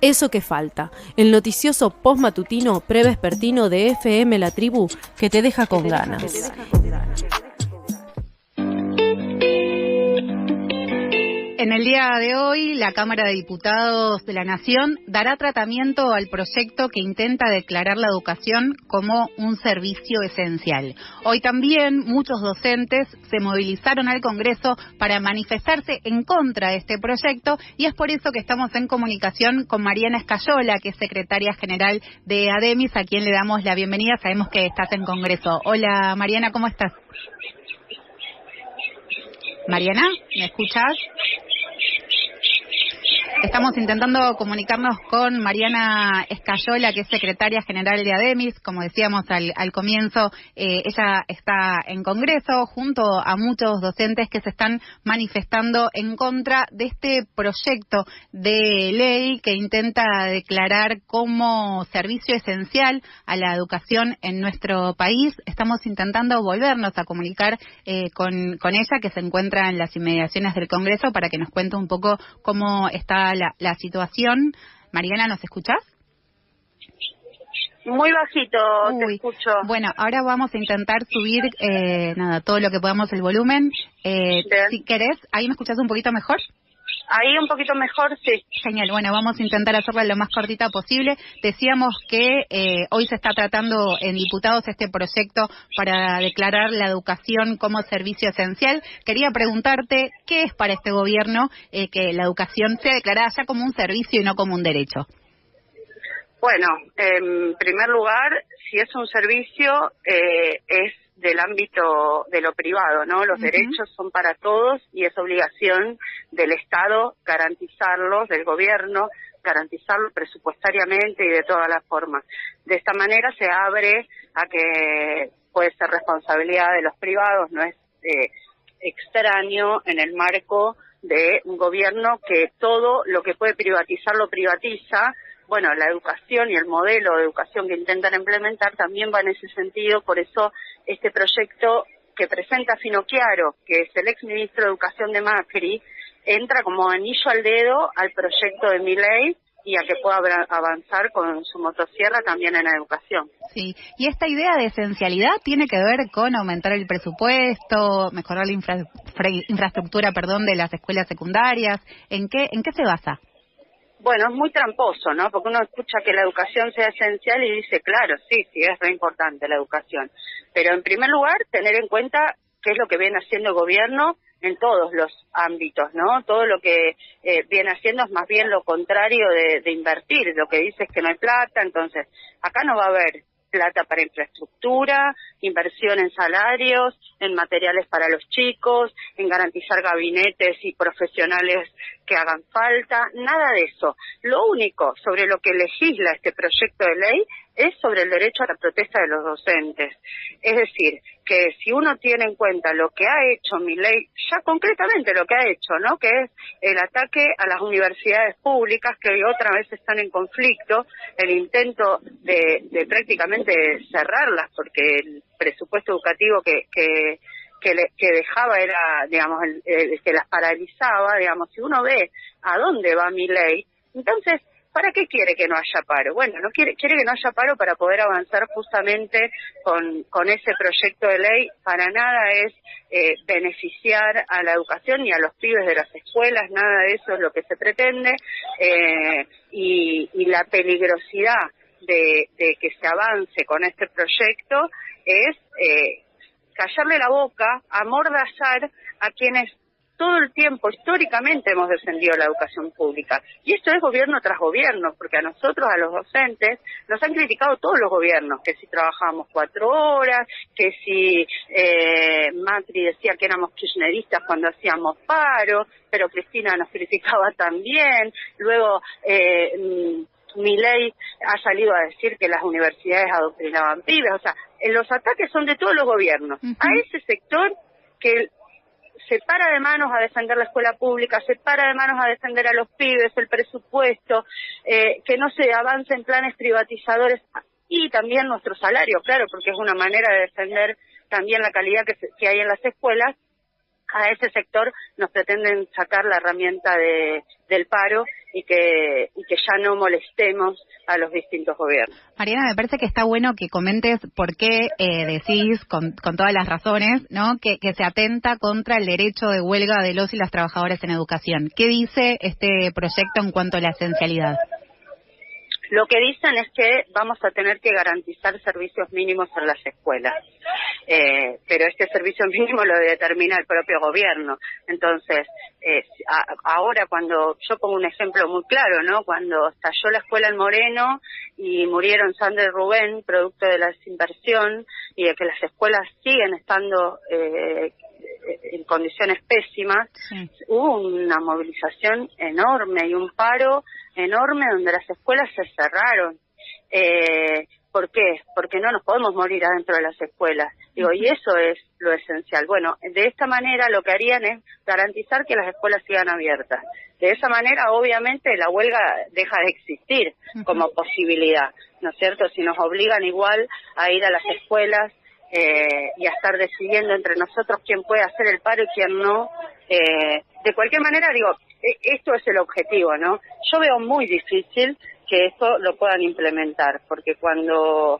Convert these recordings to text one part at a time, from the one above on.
Eso que falta, el noticioso postmatutino prevespertino de FM La Tribu que te deja con ganas. En el día de hoy, la Cámara de Diputados de la Nación dará tratamiento al proyecto que intenta declarar la educación como un servicio esencial. Hoy también muchos docentes se movilizaron al Congreso para manifestarse en contra de este proyecto y es por eso que estamos en comunicación con Mariana Escayola, que es secretaria general de ADEMIS, a quien le damos la bienvenida. Sabemos que estás en Congreso. Hola Mariana, ¿cómo estás? Mariana, ¿me escuchas? Estamos intentando comunicarnos con Mariana Escayola, que es secretaria general de ADEMIS. Como decíamos al comienzo, ella está en Congreso junto a muchos docentes que se están manifestando en contra de este proyecto de ley que intenta declarar como servicio esencial a la educación en nuestro país. Estamos intentando volvernos a comunicar con ella, que se encuentra en las inmediaciones del Congreso, para que nos cuente un poco cómo está la situación. Mariana, ¿nos escuchás? Muy bajito te escucho. Bueno, ahora vamos a intentar subir todo lo que podamos el volumen. Si querés, ¿ahí me escuchás un poquito mejor? Ahí un poquito mejor, sí. Genial, bueno, vamos a intentar hacerla lo más cortita posible. Decíamos que hoy se está tratando en diputados este proyecto para declarar la educación como servicio esencial. Quería preguntarte, ¿qué es para este gobierno que la educación sea declarada ya como un servicio y no como un derecho? Bueno, en primer lugar, si es un servicio, es del ámbito de lo privado, ¿no? Los derechos son para todos y es obligación del Estado garantizarlos, del gobierno garantizarlos presupuestariamente y de todas las formas. De esta manera se abre a que puede ser responsabilidad de los privados, no es extraño en el marco de un gobierno que todo lo que puede privatizar lo privatiza. Bueno, la educación y el modelo de educación que intentan implementar también va en ese sentido, por eso este proyecto que presenta Finocchiaro, que es el exministro de Educación de Macri, entra como anillo al dedo al proyecto de Milei y a que pueda avanzar con su motosierra también en la educación. Sí, y esta idea de esencialidad tiene que ver con aumentar el presupuesto, mejorar la infraestructura, de las escuelas secundarias. ¿En qué se basa? Bueno, es muy tramposo, ¿no? Porque uno escucha que la educación sea esencial y dice, claro, sí, es re importante la educación. Pero en primer lugar, tener en cuenta qué es lo que viene haciendo el gobierno en todos los ámbitos, ¿no? Todo lo que viene haciendo es más bien lo contrario de invertir. Lo que dice es que no hay plata, entonces acá no va a haber plata para infraestructura, inversión en salarios, en materiales para los chicos, en garantizar gabinetes y profesionales que hagan falta, nada de eso. Lo único sobre lo que legisla este proyecto de ley es sobre el derecho a la protesta de los docentes. Es decir, que si uno tiene en cuenta lo que ha hecho Milei, ya concretamente lo que ha hecho, ¿no? Que es el ataque a las universidades públicas, que hoy otra vez están en conflicto, el intento de prácticamente cerrarlas, porque el presupuesto educativo que dejaba era, digamos, el que las paralizaba, digamos. Si uno ve a dónde va Milei, entonces, ¿para qué quiere que no haya paro? Bueno, no quiere que no haya paro para poder avanzar justamente con ese proyecto de ley. Para nada es beneficiar a la educación ni a los pibes de las escuelas, nada de eso es lo que se pretende, y la peligrosidad de que se avance con este proyecto es callarle la boca, amordazar a quienes todo el tiempo, históricamente, hemos defendido la educación pública. Y esto es gobierno tras gobierno, porque a nosotros, a los docentes, nos han criticado todos los gobiernos, que si trabajábamos 4 horas, que si Macri decía que éramos kirchneristas cuando hacíamos paro, pero Cristina nos criticaba también. Luego, Milei ha salido a decir que las universidades adoctrinaban pibes. O sea, los ataques son de todos los gobiernos. A ese sector que se para de manos a defender la escuela pública, se para de manos a defender a los pibes, el presupuesto, que no se avance en planes privatizadores y también nuestros salarios, claro, porque es una manera de defender también la calidad que hay en las escuelas. a ese sector nos pretenden sacar la herramienta del paro y que ya no molestemos a los distintos gobiernos. Mariana, me parece que está bueno que comentes por qué decís, con todas las razones, ¿no?, que se atenta contra el derecho de huelga de los y las trabajadoras en educación. ¿Qué dice este proyecto en cuanto a la esencialidad? Lo que dicen es que vamos a tener que garantizar servicios mínimos en las escuelas, pero este servicio mínimo lo determina el propio gobierno. Entonces, ahora cuando, yo pongo un ejemplo muy claro, ¿no?, cuando estalló la escuela en Moreno y murieron Sandra y Rubén, producto de la desinversión y de que las escuelas siguen estando en condiciones pésimas, sí, hubo una movilización enorme y un paro enorme donde las escuelas se cerraron. ¿Por qué? Porque no nos podemos morir adentro de las escuelas. Digo, y eso es lo esencial. Bueno, de esta manera lo que harían es garantizar que las escuelas sigan abiertas. De esa manera, obviamente, la huelga deja de existir como posibilidad, ¿no es cierto? Si nos obligan igual a ir a las escuelas y a estar decidiendo entre nosotros quién puede hacer el paro y quién no. De cualquier manera, digo, esto es el objetivo, ¿no? Yo veo muy difícil que esto lo puedan implementar, porque cuando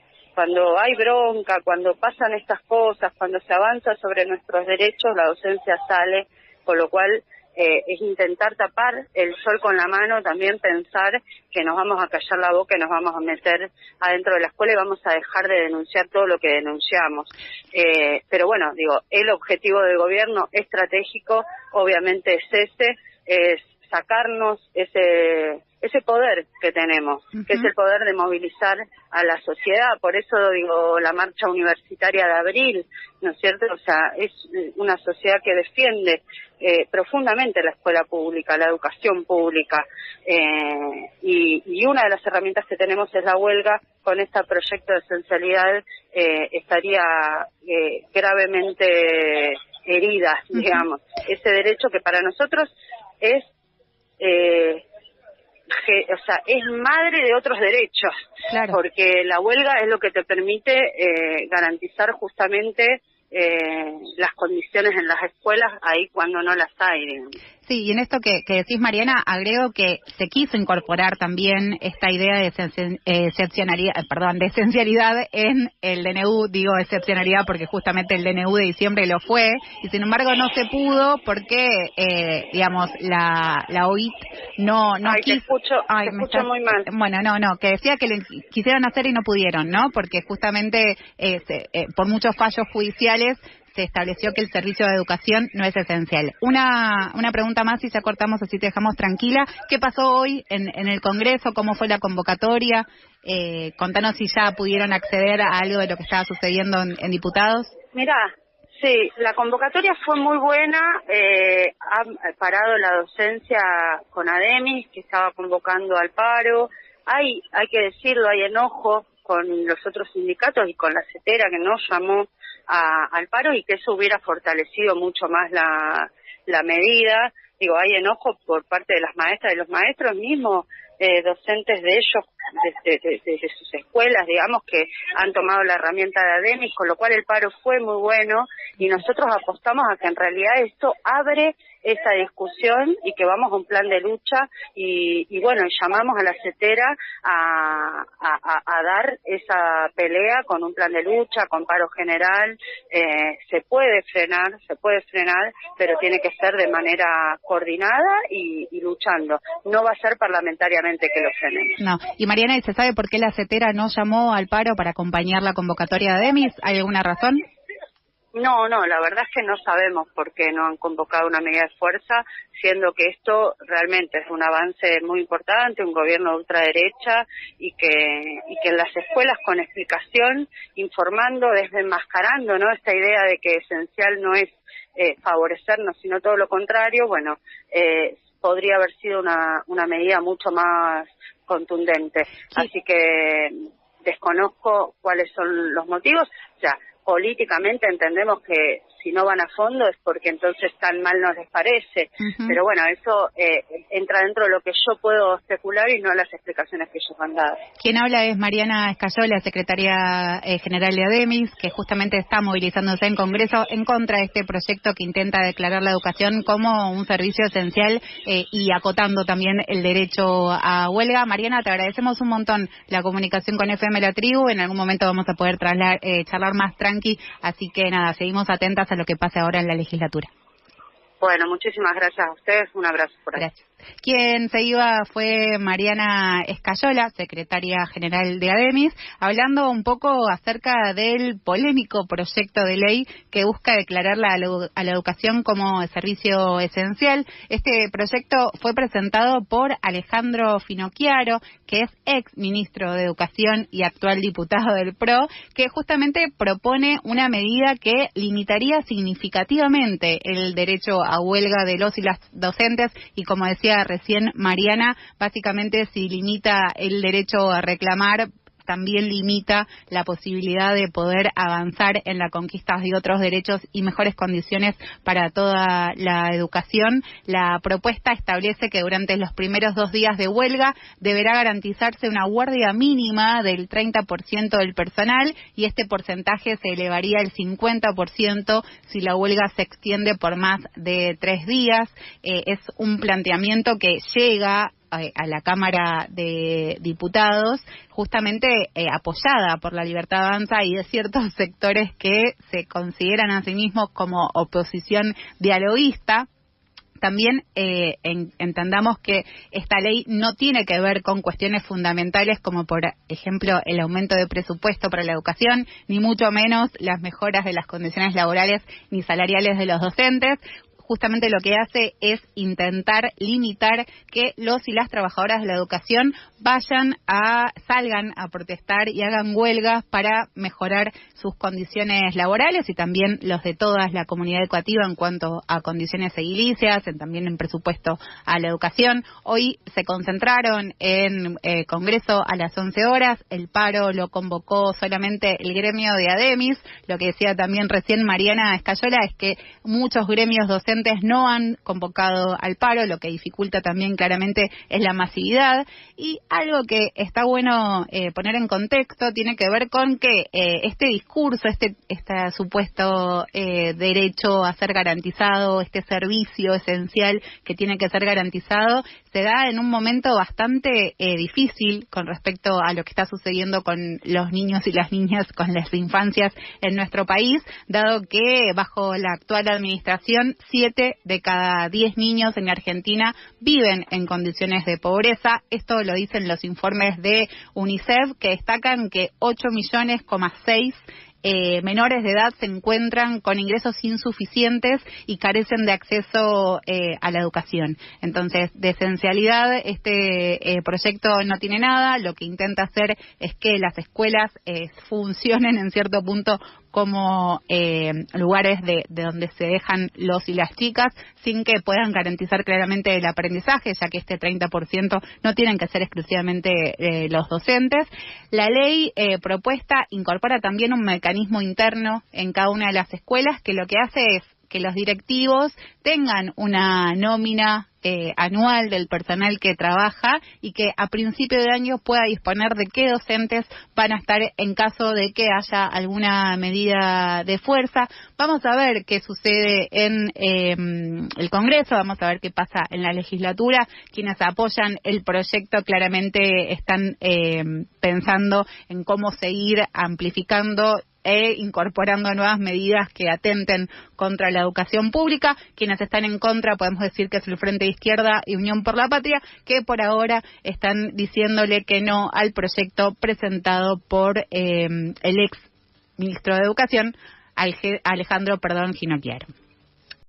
hay bronca, cuando pasan estas cosas, cuando se avanza sobre nuestros derechos, la docencia sale, con lo cual es intentar tapar el sol con la mano, también pensar que nos vamos a callar la boca y nos vamos a meter adentro de la escuela y vamos a dejar de denunciar todo lo que denunciamos. Pero bueno, digo, el objetivo del gobierno estratégico obviamente es sacarnos ese poder que tenemos, que es el poder de movilizar a la sociedad. Por eso digo, la marcha universitaria de abril, ¿no es cierto? O sea, es una sociedad que defiende profundamente la escuela pública, la educación pública, y una de las herramientas que tenemos es la huelga. Con este proyecto de esencialidad estaría gravemente herida, digamos, ese derecho que para nosotros es es madre de otros derechos, claro, porque la huelga es lo que te permite garantizar justamente las condiciones en las escuelas ahí cuando no las hay, digamos. Sí, y en esto que decís, Mariana, agrego que se quiso incorporar también esta idea de de esencialidad en el DNU. Digo excepcionalidad porque justamente el DNU de diciembre lo fue, y sin embargo no se pudo porque, digamos, la OIT no quiso. Te escucho muy mal. Bueno, no, que decía que le quisieron hacer y no pudieron, ¿no? Porque justamente por muchos fallos judiciales se estableció que el servicio de educación no es esencial. Una pregunta más y ya cortamos, así te dejamos tranquila. ¿Qué pasó hoy en el Congreso? ¿Cómo fue la convocatoria? Contanos si ya pudieron acceder a algo de lo que estaba sucediendo en diputados. Mirá, sí, la convocatoria fue muy buena. Ha parado la docencia con ADEMIS, que estaba convocando al paro. Hay que decirlo, hay enojo con los otros sindicatos y con la CETERA, que no llamó al paro, y que eso hubiera fortalecido mucho más la medida. Digo, hay enojo por parte de las maestras y los maestros mismos, docentes de ellos, de sus escuelas, digamos, que han tomado la herramienta de ADEMIS, con lo cual el paro fue muy bueno, y nosotros apostamos a que en realidad esto abre esa discusión y que vamos a un plan de lucha, y bueno, llamamos a la CETERA a dar esa pelea con un plan de lucha, con paro general. Se puede frenar, pero tiene que ser de manera coordinada y luchando. No va a ser parlamentariamente que lo frenemos. No. Y Mariana, ¿y se sabe por qué la CETERA no llamó al paro para acompañar la convocatoria de ADEMIS? ¿Hay alguna razón? No, la verdad es que no sabemos por qué no han convocado una medida de fuerza, siendo que esto realmente es un avance muy importante, un gobierno de ultraderecha, y que en las escuelas con explicación, informando, desenmascarando, ¿no?, esta idea de que esencial no es favorecernos, sino todo lo contrario. Bueno, podría haber sido una medida mucho más contundente. Sí. Así que desconozco cuáles son los motivos. O sea, políticamente entendemos que si no van a fondo es porque entonces tan mal nos les parece. Pero bueno, eso entra dentro de lo que yo puedo especular y no las explicaciones que ellos han dado. Quien habla es Mariana Escayola, secretaria general de ADEMIS, que justamente está movilizándose en Congreso en contra de este proyecto que intenta declarar la educación como un servicio esencial y acotando también el derecho a huelga. Mariana, te agradecemos un montón la comunicación con FM La Tribu. En algún momento vamos a poder charlar más tranqui, así que nada, seguimos atentas a lo que pase ahora en la legislatura. Bueno, muchísimas gracias a ustedes, un abrazo por ahí. Gracias. Quien se iba fue Mariana Escayola, secretaria general de ADEMIS, hablando un poco acerca del polémico proyecto de ley que busca declarar a la educación como servicio esencial. Este proyecto fue presentado por Alejandro Finocchiaro, que es ex ministro de Educación y actual diputado del PRO, que justamente propone una medida que limitaría significativamente el derecho a huelga de los y las docentes y, como decía recién Mariana, básicamente si limita el derecho a reclamar, también limita la posibilidad de poder avanzar en la conquista de otros derechos y mejores condiciones para toda la educación. La propuesta establece que durante los primeros 2 días de huelga deberá garantizarse una guardia mínima del 30% del personal y este porcentaje se elevaría al 50% si la huelga se extiende por más de 3 días. Es un planteamiento que llega a la Cámara de Diputados, justamente apoyada por La Libertad Avanza y de ciertos sectores que se consideran a sí mismos como oposición dialoguista. También entendamos que esta ley no tiene que ver con cuestiones fundamentales como, por ejemplo, el aumento de presupuesto para la educación, ni mucho menos las mejoras de las condiciones laborales ni salariales de los docentes. Justamente lo que hace es intentar limitar que los y las trabajadoras de la educación salgan a protestar y hagan huelgas para mejorar sus condiciones laborales y también los de toda la comunidad educativa en cuanto a condiciones edilicias, también en presupuesto a la educación. Hoy se concentraron en Congreso a las 11 horas, el paro lo convocó solamente el gremio de ADEMIS. Lo que decía también recién Mariana Escayola es que muchos gremios docentes no han convocado al paro, lo que dificulta también claramente es la masividad. Y algo que está bueno poner en contexto tiene que ver con que este discurso, este supuesto derecho a ser garantizado, este servicio esencial que tiene que ser garantizado, se da en un momento bastante difícil con respecto a lo que está sucediendo con los niños y las niñas, con las infancias en nuestro país, dado que bajo la actual administración 7 de cada 10 niños en Argentina viven en condiciones de pobreza. Esto lo dicen los informes de UNICEF, que destacan que 8,6 millones menores de edad se encuentran con ingresos insuficientes y carecen de acceso a la educación. Entonces, de esencialidad, este proyecto no tiene nada. Lo que intenta hacer es que las escuelas funcionen en cierto punto como lugares de donde se dejan los y las chicas sin que puedan garantizar claramente el aprendizaje, ya que este 30% no tienen que ser exclusivamente los docentes. La ley propuesta incorpora también un mecanismo interno en cada una de las escuelas que lo que hace es que los directivos tengan una nómina anual del personal que trabaja y que a principio de año pueda disponer de qué docentes van a estar en caso de que haya alguna medida de fuerza. Vamos a ver qué sucede en el Congreso, vamos a ver qué pasa en la legislatura. Quienes apoyan el proyecto claramente están pensando en cómo seguir amplificando incorporando nuevas medidas que atenten contra la educación pública. Quienes están en contra, podemos decir que es el Frente de Izquierda y Unión por la Patria, que por ahora están diciéndole que no al proyecto presentado por el ex ministro de Educación, Alejandro Finocchiaro.